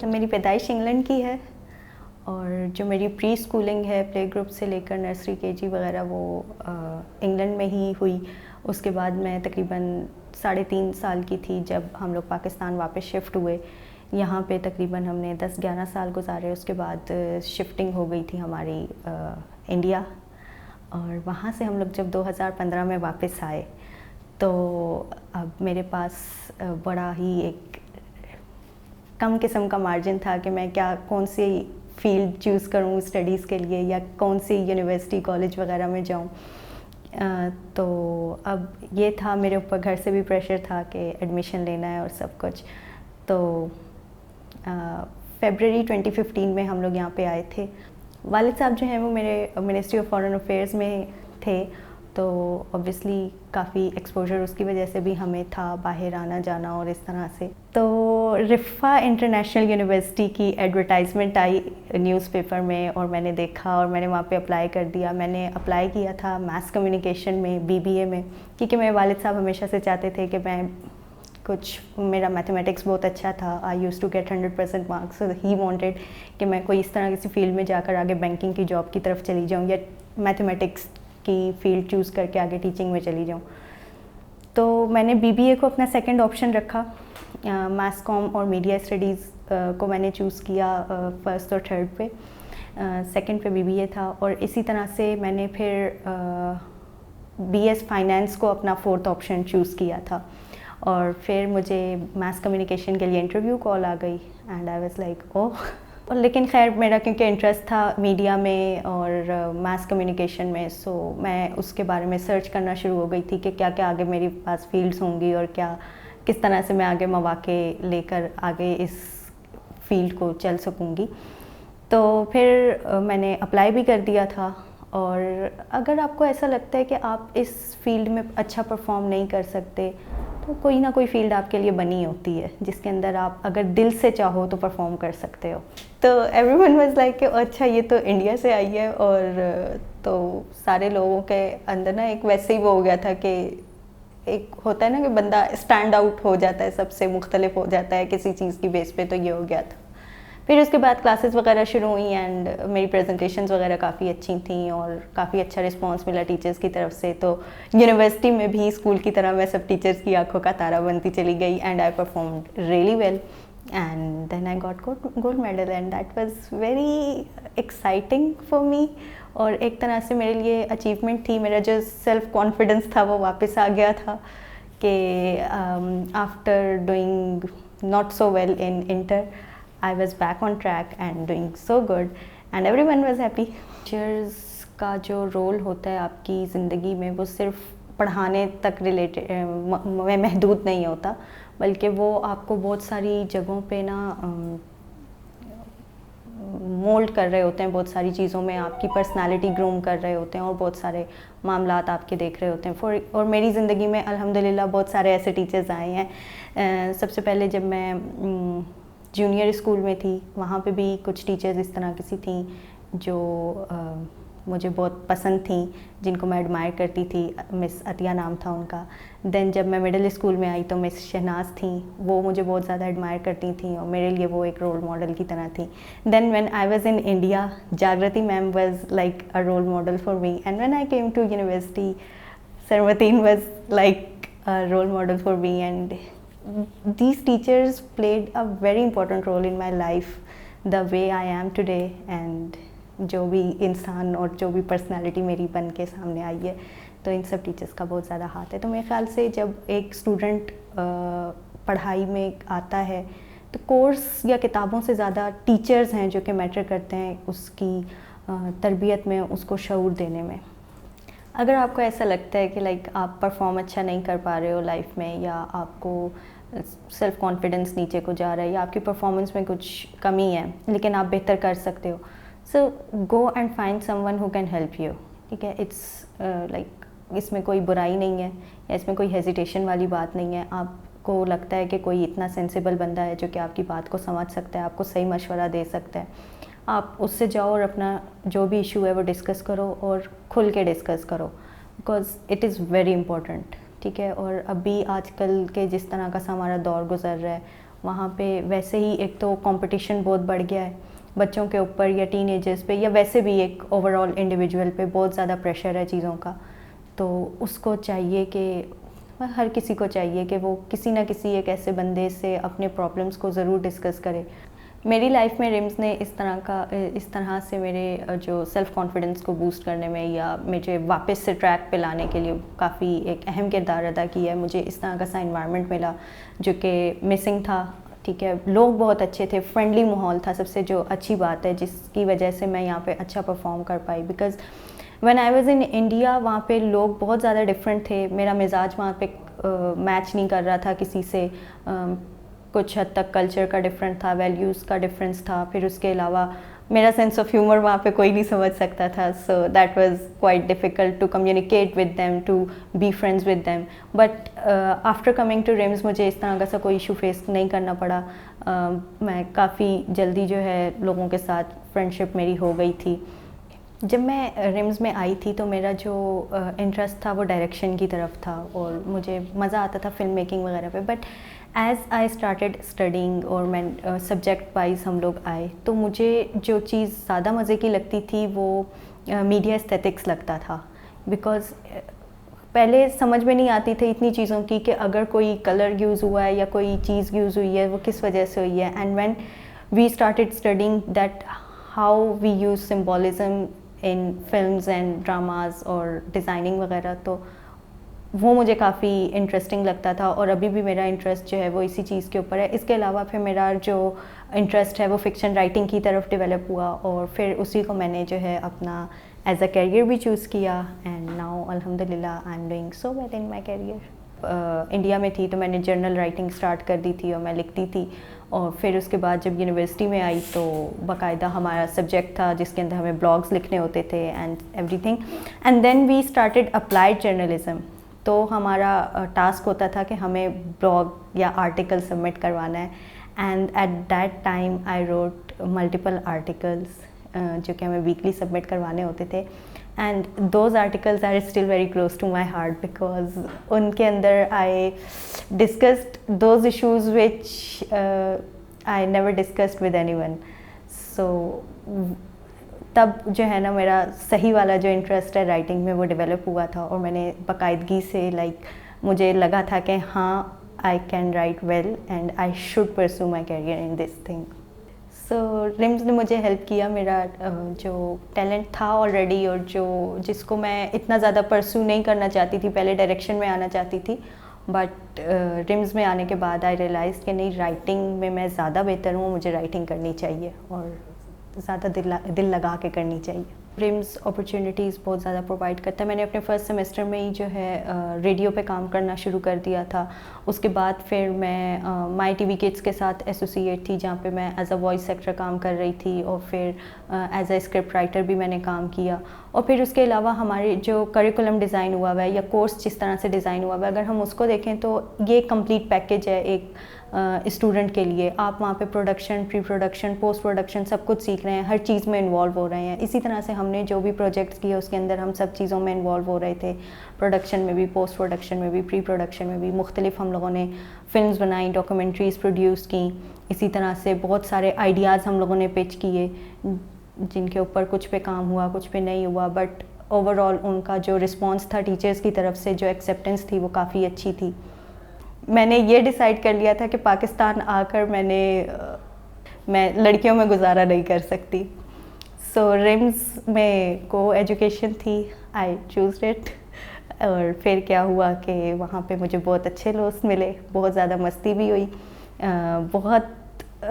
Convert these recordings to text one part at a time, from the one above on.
میری پیدائش انگلینڈ کی ہے اور جو میری پری اسکولنگ ہے پلے گروپ سے لے کر نرسری کے جی وغیرہ وہ انگلینڈ میں ہی ہوئی. اس کے بعد میں تقریباً 3.5 سال کی تھی جب ہم لوگ پاکستان واپس شفٹ ہوئے. یہاں پہ تقریباً ہم نے 10-11 سال گزارے. اس کے بعد شفٹنگ ہو گئی تھی ہماری انڈیا, اور وہاں سے ہم لوگ جب 2015 میں واپس آئے تو اب میرے پاس بڑا ہی ایک کم قسم کا مارجن تھا کہ میں کون سی فیلڈ چوز کروں اسٹڈیز کے لیے, یا کون سی یونیورسٹی کالج وغیرہ میں جاؤں. تو اب یہ تھا میرے اوپر گھر سے بھی پریشر تھا کہ ایڈمیشن لینا ہے اور سب کچھ. تو فیبرری 2015 میں ہم لوگ یہاں پہ آئے تھے. والد صاحب جو ہیں وہ میرے منسٹری آف فارن افیئرز میں تھے, تو اوبویسلی کافی ایکسپوجر اس کی وجہ سے بھی ہمیں تھا باہر آنا جانا اور اس طرح سے. تو رفا انٹرنیشنل یونیورسٹی کی ایڈورٹائزمنٹ آئی نیوز پیپر میں اور میں نے دیکھا اور میں نے وہاں پہ اپلائی کر دیا. میں نے اپلائی کیا تھا میس کمیونیکیشن میں BBA میں, کیونکہ میرے والد صاحب ہمیشہ سے چاہتے تھے کہ میں میرا میتھمیٹکس بہت اچھا تھا. I used to get 100% marks, so he wanted کہ میں کوئی اس طرح کسی فیلڈ میں جا کر آگے بینکنگ کی جاب کی طرف چلی جاؤں, یا میتھمیٹکس کی فیلڈ چوز کر کے آگے ٹیچنگ میں چلی جاؤں. تو میں نے BBA کو اپنا سیکنڈ آپشن رکھا. میس کام اور میڈیا اسٹڈیز کو میں نے چوز کیا فرسٹ اور تھرڈ پہ. سیکنڈ پہ BBA تھا, اور اسی طرح سے میں نے پھر BS فائنینس کو اپنا فورتھ آپشن چوز کیا تھا. اور پھر مجھے میس کمیونیکیشن کے لیے انٹرویو کال آ گئی اینڈ آئی واز لائک اوہ. لیکن خیر میرا کیونکہ انٹرسٹ تھا میڈیا میں اور میس کمیونیکیشن میں, سو میں اس کے بارے میں سرچ کرنا شروع ہو گئی تھی کہ کیا کیا آگے میری پاس فیلڈز ہوں گی اور کس طرح سے میں آگے مواقع لے کر آگے اس فیلڈ کو چل سکوں گی. تو پھر میں نے اپلائی بھی کر دیا تھا. اور اگر آپ کو ایسا لگتا ہے کہ آپ اس فیلڈ میں اچھا پرفارم نہیں کر سکتے تو کوئی نہ کوئی فیلڈ آپ کے لیے بنی ہوتی ہے جس کے اندر آپ اگر دل سے چاہو تو پرفارم کر سکتے ہو. تو ایوری ون واز لائک کہ اچھا یہ تو انڈیا سے آئی ہے, اور تو سارے لوگوں کے اندر نا ایک ویسے ہی وہ ہو گیا تھا کہ ایک ہوتا ہے نا کہ بندہ اسٹینڈ آؤٹ ہو جاتا ہے, سب سے مختلف ہو جاتا ہے کسی چیز کی بیس پہ. تو یہ ہو گیا تھا. پھر اس کے بعد کلاسز وغیرہ شروع ہوئیں اینڈ میری پریزنٹیشنز وغیرہ کافی اچھی تھیں اور کافی اچھا رسپانس ملا ٹیچرز کی طرف سے. تو یونیورسٹی میں بھی اسکول کی طرح میں سب ٹیچرز کی آنکھوں کا تارا بنتی چلی گئی and I performed really well and then I got gold medal and that was very exciting for me. اور ایک طرح سے میرے لیے اچیومنٹ تھی. میرا جو سیلف کانفیڈنس تھا وہ واپس آ گیا تھا کہ after doing not so well in inter I was back on track and doing so good and everyone was happy. Teachers کا جو رول ہوتا ہے آپ کی زندگی میں وہ صرف پڑھانے تک ریلیٹڈ میں محدود نہیں ہوتا, بلکہ وہ آپ کو بہت ساری جگہوں پہ نا مولڈ کر رہے ہوتے ہیں. بہت ساری چیزوں میں آپ کی پرسنالٹی گروم کر رہے ہوتے ہیں اور بہت سارے معاملات آپ کے دیکھ رہے ہوتے ہیں. اور میری زندگی میں الحمدللہ بہت سارے ایسے ٹیچرز آئے ہیں. سب سے پہلے جب میں جونیئر اسکول میں تھی وہاں پہ بھی کچھ ٹیچرز اس طرح کسی تھیں جو مجھے بہت پسند تھیں, جن کو میں ایڈمائر کرتی تھی. مس عطیہ نام تھا ان کا. دین جب میں مڈل اسکول میں آئی تو مس شہناز تھیں, وہ مجھے بہت زیادہ ایڈمائر کرتی تھیں اور میرے لیے وہ ایک رول ماڈل کی طرح تھیں. Then when I was in India Jagriti ma'am was like a role model for me, and when I came to university سرمتین was like a role model for me. And these teachers played a very important role in my life, the way I am today, and جو بھی انسان اور جو بھی personality میری بن کے سامنے آئی ہے تو ان سب ٹیچرز کا بہت زیادہ ہاتھ ہے. تو میرے خیال سے جب ایک اسٹوڈنٹ پڑھائی میں آتا ہے تو کورس یا کتابوں سے زیادہ ٹیچرز ہیں جو کہ میٹر کرتے ہیں اس کی تربیت میں, اس کو شعور دینے میں. اگر آپ کو ایسا لگتا ہے کہ لائک آپ پرفارم اچھا نہیں کر پا رہے ہو لائف میں, یا آپ کو سیلف کانفیڈنس نیچے کو جا رہا ہے, یا آپ کی پرفارمنس میں کچھ کمی ہے لیکن آپ بہتر کر سکتے ہو, so go and find someone who can help you. ٹھیک ہے, اٹس لائک اس میں کوئی برائی نہیں ہے یا اس میں کوئی ہیزیٹیشن والی بات نہیں ہے. آپ کو لگتا ہے کہ کوئی اتنا سینسیبل بندہ ہے جو کہ آپ کی بات کو سمجھ سکتا ہے, آپ کو صحیح مشورہ دے سکتا ہے, آپ اس سے جاؤ اور اپنا جو بھی ایشو ہے وہ ڈسکس کرو اور کھل کے ڈسکس کرو. Because it is very important. ٹھیک ہے, اور ابھی آج کل کے جس طرح کا ہمارا دور گزر رہا ہے وہاں پہ ویسے ہی ایک تو کمپٹیشن بہت بڑھ گیا ہے بچوں کے اوپر یا ٹین ایجرس پہ, یا ویسے بھی ایک اوور آل انڈیویجول پہ بہت زیادہ پریشر ہے چیزوں کا. تو اس کو چاہیے کہ ہر کسی کو چاہیے کہ وہ کسی نہ کسی ایک ایسے بندے سے اپنے پرابلمس کو ضرور ڈسکس کرے. میری لائف میں رمز نے اس طرح سے میرے جو سیلف کانفیڈنس کو بوسٹ کرنے میں یا مجھے واپس سے ٹریک پہ لانے کے لیے کافی ایک اہم کردار ادا کیا ہے. مجھے اس طرح کا سا انوائرمنٹ ملا جو کہ مسنگ تھا. ٹھیک ہے, لوگ بہت اچھے تھے, فرینڈلی ماحول تھا, سب سے جو اچھی بات ہے جس کی وجہ سے میں یہاں پہ اچھا پرفارم کر پائی. Because when I was in India وہاں پہ لوگ بہت زیادہ ڈفرینٹ تھے. میرا مزاج وہاں پہ میچ نہیں کر رہا تھا کسی سے. کچھ حد تک کلچر کا ڈفرینٹ تھا, ویلیوز کا ڈفرینس تھا. پھر اس کے علاوہ میرا سینس آف ہیومر وہاں پہ کوئی نہیں سمجھ سکتا تھا. So that was quite difficult to communicate with them, to be friends with them. But after coming to rooms مجھے اس طرح کا سا کوئی ایشو فیس نہیں کرنا پڑا. میں کافی جلدی جو ہے لوگوں کے ساتھ فرینڈشپ میری ہو گئی تھی. جب میں رمز میں آئی تھی تو میرا جو انٹرسٹ تھا وہ ڈائریکشن کی طرف تھا اور مجھے مزہ آتا تھا فلم میکنگ وغیرہ پہ. But as I started studying اور میں سبجیکٹ وائز ہم لوگ آئے تو مجھے جو چیز زیادہ مزے کی لگتی تھی وہ میڈیا استھیٹکس لگتا تھا. بیکاز پہلے سمجھ میں نہیں آتی تھی اتنی چیزوں کی کہ اگر کوئی کلر یوز ہوا ہے یا کوئی چیز یوز ہوئی ہے وہ کس وجہ سے ہوئی ہے. And when we started studying that how we use symbolism in films and dramas اور ڈیزائننگ وغیرہ, تو وہ مجھے کافی انٹرسٹنگ لگتا تھا. اور ابھی بھی میرا انٹرسٹ جو ہے وہ اسی چیز کے اوپر ہے. اس کے علاوہ پھر میرا جو انٹرسٹ ہے وہ فکشن رائٹنگ کی طرف ڈیولپ ہوا اور پھر اسی کو میں نے جو ہے اپنا ایز اے کیریئر بھی چوز کیا. اینڈ ناؤ الحمد للہ I am doing so well in my career. India میں تھی تو میں نے جرنل رائٹنگ اسٹارٹ کر دی تھی اور میں لکھتی تھی. اور پھر اس کے بعد جب یونیورسٹی میں آئی تو باقاعدہ ہمارا سبجیکٹ تھا جس کے اندر ہمیں بلاگز لکھنے ہوتے تھے and everything. And then we started applied journalism. تو ہمارا ٹاسک ہوتا تھا کہ ہمیں بلاگ یا آرٹیکل سبمٹ کروانا ہے. And at that time I wrote multiple articles جو کہ ہمیں ویکلی سبمٹ کروانے ہوتے تھے. And those articles are still very close to my heart because ان کے اندر I discussed those issues which I never discussed with anyone. So تب جو ہے نا میرا صحیح والا جو انٹرسٹ ہے رائٹنگ میں وہ ڈیولپ ہوا تھا اور میں نے باقاعدگی سے مجھے لگا تھا کہ ہاں I can write well and I should pursue my career in this thing. سو رمز نے مجھے ہیلپ کیا. میرا جو ٹیلنٹ تھا آلریڈی اور جس کو میں اتنا زیادہ پرسو نہیں کرنا چاہتی تھی, پہلے ڈائریکشن میں آنا چاہتی تھی, بٹ رمز میں آنے کے بعد آئی ریئلائز کہ نہیں, رائٹنگ میں زیادہ بہتر ہوں, مجھے رائٹنگ کرنی چاہیے اور زیادہ دل لگا کے کرنی چاہیے. رمز اپرچونیٹیز بہت زیادہ پرووائڈ کرتا ہے. میں نے اپنے فرسٹ سیمسٹر میں ہی جو ہے ریڈیو پہ کام کرنا شروع کر دیا تھا. اس کے بعد پھر میں مائی ٹی وی کڈس کے ساتھ ایسوسیٹ تھی جہاں پہ میں ایز اے وائس ایکٹر کام کر رہی تھی اور پھر ایز اے اسکرپٹ رائٹر بھی میں نے کام کیا. اور پھر اس کے علاوہ ہمارے جو کریکولم ڈیزائن ہوا ہوا ہے یا کورس جس طرح سے ڈیزائن ہوا ہوا ہے, اگر ہم اس کو دیکھیں تو یہ کمپلیٹ پیکیج ہے ایک اسٹوڈنٹ کے لیے. آپ وہاں پہ پروڈکشن, پری پروڈکشن, پوسٹ پروڈکشن سب کچھ سیکھ رہے ہیں, ہر چیز میں انوالو ہو رہے ہیں. اسی طرح سے ہم نے جو بھی پروجیکٹس کیے اس کے اندر ہم سب چیزوں میں انوالو ہو رہے تھے, پروڈکشن میں بھی, پوسٹ پروڈکشن میں بھی, پری پروڈکشن میں بھی. مختلف ہم لوگوں نے فلمز بنائیں, ڈاکومنٹریز پروڈیوس کیں. اسی طرح سے بہت سارے آئیڈیاز ہم لوگوں نے پچ کیے جن کے اوپر کچھ پہ کام ہوا, کچھ پہ نہیں ہوا, بٹ اوور آل ان کا جو رسپانس تھا ٹیچرز کی طرف سے, جو ایکسیپٹنس تھی وہ کافی اچھی تھی. میں نے یہ ڈیسائیڈ کر لیا تھا کہ پاکستان آ کر میں لڑکیوں میں گزارا نہیں کر سکتی. سو رمز میں کو ایجوکیشن تھی, آئی چوزڈ اٹ. اور پھر کیا ہوا کہ وہاں پہ مجھے بہت اچھے دوست ملے, بہت زیادہ مستی بھی ہوئی, بہت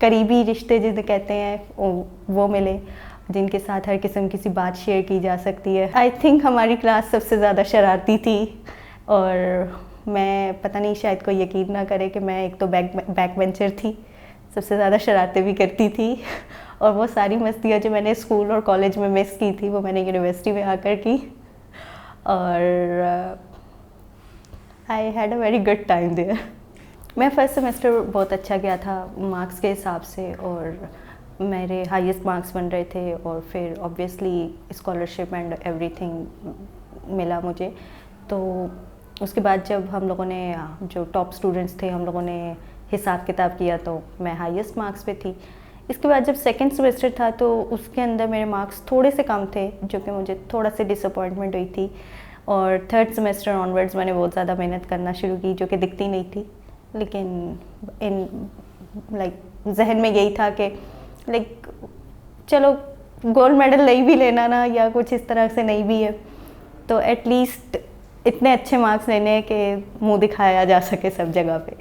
قریبی رشتے جنہیں کہتے ہیں وہ ملے جن کے ساتھ ہر قسم کی سی بات شیئر کی جا سکتی ہے. آئی تھنک ہماری کلاس سب سے زیادہ شرارتی تھی اور میں پتہ نہیں شاید کوئی یقین نہ کرے کہ میں ایک تو بیک بینچر تھی, سب سے زیادہ شرارتیں بھی کرتی تھی. اور وہ ساری مستیاں جو میں نے اسکول اور کالج میں مس کی تھی وہ میں نے یونیورسٹی میں آ کر کی. اور I had a very good time there. میں فرسٹ سیمسٹر بہت اچھا گیا تھا مارکس کے حساب سے اور میرے ہائیسٹ مارکس بن رہے تھے. اور پھر obviously scholarship and every thing ملا مجھے. تو اس کے بعد جب ہم لوگوں نے جو ٹاپ اسٹوڈنٹس تھے ہم لوگوں نے حساب کتاب کیا تو میں ہائیسٹ مارکس پہ تھی. اس کے بعد جب سیکنڈ سیمسٹر تھا تو اس کے اندر میرے مارکس تھوڑے سے کم تھے جو کہ مجھے تھوڑا سے ڈس اپوائنٹمنٹ ہوئی تھی. اور تھرڈ سیمسٹر آنورڈز میں نے بہت زیادہ محنت کرنا شروع کی جو کہ دکھتی نہیں تھی, لیکن ان لائک ذہن میں یہی تھا کہ لائک چلو گولڈ میڈل نہیں بھی لینا نا یا کچھ اس طرح سے نہیں بھی ہے تو ایٹ لیسٹ اتنے اچھے مارکس لینے ہیں کہ منہ دکھایا جا سکے سب جگہ پہ.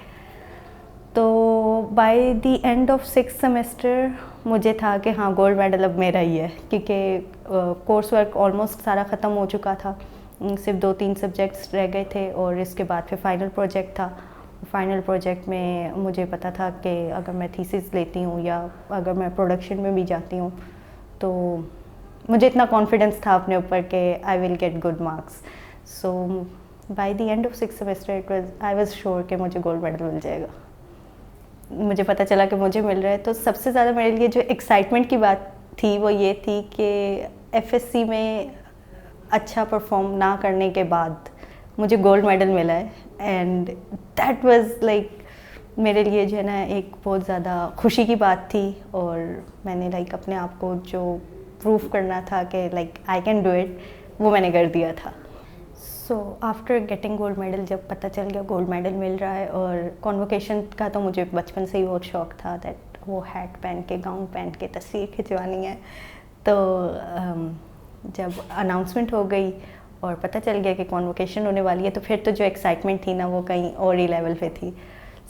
تو by the end of six semester مجھے تھا کہ ہاں گولڈ میڈل اب میرا ہی ہے, کیونکہ کورس ورک آلموسٹ سارا ختم ہو چکا تھا, صرف 2-3 سبجیکٹس رہ گئے تھے اور اس کے بعد پھر فائنل پروجیکٹ تھا. فائنل پروجیکٹ میں مجھے پتا تھا کہ اگر میں تھیسس لیتی ہوں یا اگر میں پروڈکشن میں بھی جاتی ہوں تو مجھے اتنا کانفیڈنس تھا اپنے اوپر کہ I will get good marks. So by the end of six semester I was sure کہ مجھے گولڈ میڈل مل جائے گا. مجھے پتہ چلا کہ مجھے مل رہا ہے تو سب سے زیادہ میرے لیے جو ایکسائٹمنٹ کی بات تھی وہ یہ تھی کہ ایف ایس سی میں اچھا پرفارم نہ کرنے کے بعد مجھے گولڈ میڈل ملا ہے اینڈ دیٹ واز لائک میرے لیے جو ہے نا ایک بہت زیادہ خوشی کی بات تھی. اور میں نے لائک اپنے آپ کو جو پروف کرنا تھا کہ like I can do it وہ میں نے کر دیا تھا. So after getting gold medal جب پتہ چل گیا گولڈ میڈل مل رہا ہے اور کانووکیشن کا تو مجھے بچپن سے ہی بہت شوق تھا دیٹ وہ ہیٹ پہن کے گاؤن پہن کے تصویر کھنچوانی ہے. تو جب اناؤنسمنٹ ہو گئی اور پتہ چل گیا کہ کانووکیشن ہونے والی ہے تو پھر تو جو ایکسائٹمنٹ تھی نا وہ کہیں اور ہی لیول پہ تھی.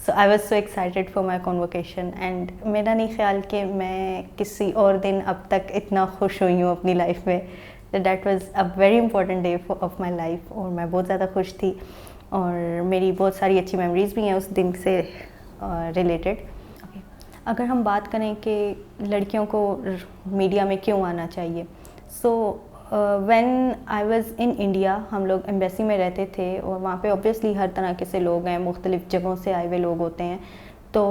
So I was so excited for my convocation and میرا نہیں خیال کہ میں کسی اور دن اب تک اتنا خوش ہوئی ہوں اپنی لائف میں. That was a very important day of my life اور میں بہت زیادہ خوش تھی اور میری بہت ساری اچھی میموریز بھی ہیں اس دن سے ریلیٹڈ. اگر ہم بات کریں کہ لڑکیوں کو میڈیا میں کیوں آنا چاہیے, so when I was in India ہم لوگ ایمبیسی میں رہتے تھے اور وہاں پہ اوبویسلی ہر طرح کے سے لوگ ہیں, مختلف جگہوں سے آئے ہوئے لوگ ہوتے ہیں. تو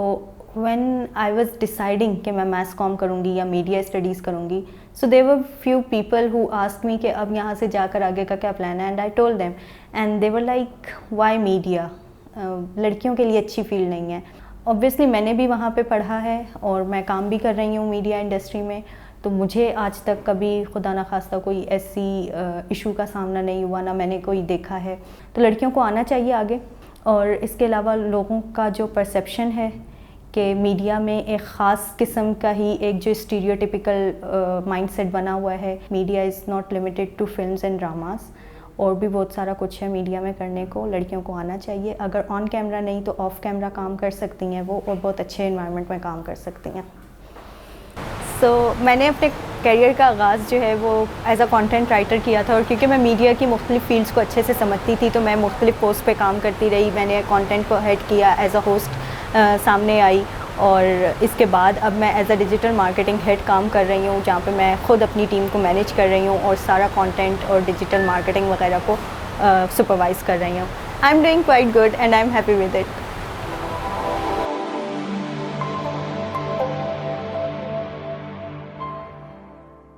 وین آئی واز ڈیسائڈنگ کہ میں میس کام کروں گی یا میڈیا اسٹڈیز کروں گی, so there were few people who ask me کہ اب یہاں سے جا کر آگے کا کیا پلان ہے, and I told them and they were like why media, لڑکیوں کے لیے اچھی فیلڈ نہیں ہے. اوبویسلی میں نے بھی وہاں پہ پڑھا ہے اور میں کام بھی کر رہی ہوں میڈیا انڈسٹری میں, تو مجھے آج تک کبھی خدا نخواستہ کوئی ایسی ایشو کا سامنا نہیں ہوا, نہ میں نے کوئی دیکھا ہے. تو لڑکیوں کو آنا چاہیے آگے. اور اس کے علاوہ لوگوں کا جو پرسیپشن ہے کہ میڈیا میں ایک خاص قسم کا ہی ایک جو اسٹیریوٹیپیکل مائنڈ سیٹ بنا ہوا ہے, media is not limited to films and dramas, اور بھی بہت سارا کچھ ہے میڈیا میں کرنے کو. لڑکیوں کو آنا چاہیے, اگر آن کیمرہ نہیں تو آف کیمرہ کام کر سکتی ہیں وہ, اور بہت اچھے انوائرمنٹ میں کام کر سکتی ہیں. سو میں نے اپنے کیریئر کا آغاز جو ہے وہ ایز اے کانٹینٹ رائٹر کیا تھا, اور کیونکہ میں میڈیا کی مختلف فیلڈس کو اچھے سے سمجھتی تھی تو میں مختلف پوسٹ پہ کام کرتی رہی. میں نے کانٹینٹ کو ہیڈ کیا, ایز اے ہوسٹ سامنے آئی, اور اس کے بعد اب میں as a digital marketing head کام کر رہی ہوں جہاں پہ میں خود اپنی ٹیم کو مینیج کر رہی ہوں اور سارا کانٹینٹ اور ڈیجیٹل مارکیٹنگ وغیرہ کو سپروائز کر رہی ہوں. آئی am doing quite good and I am happy with it.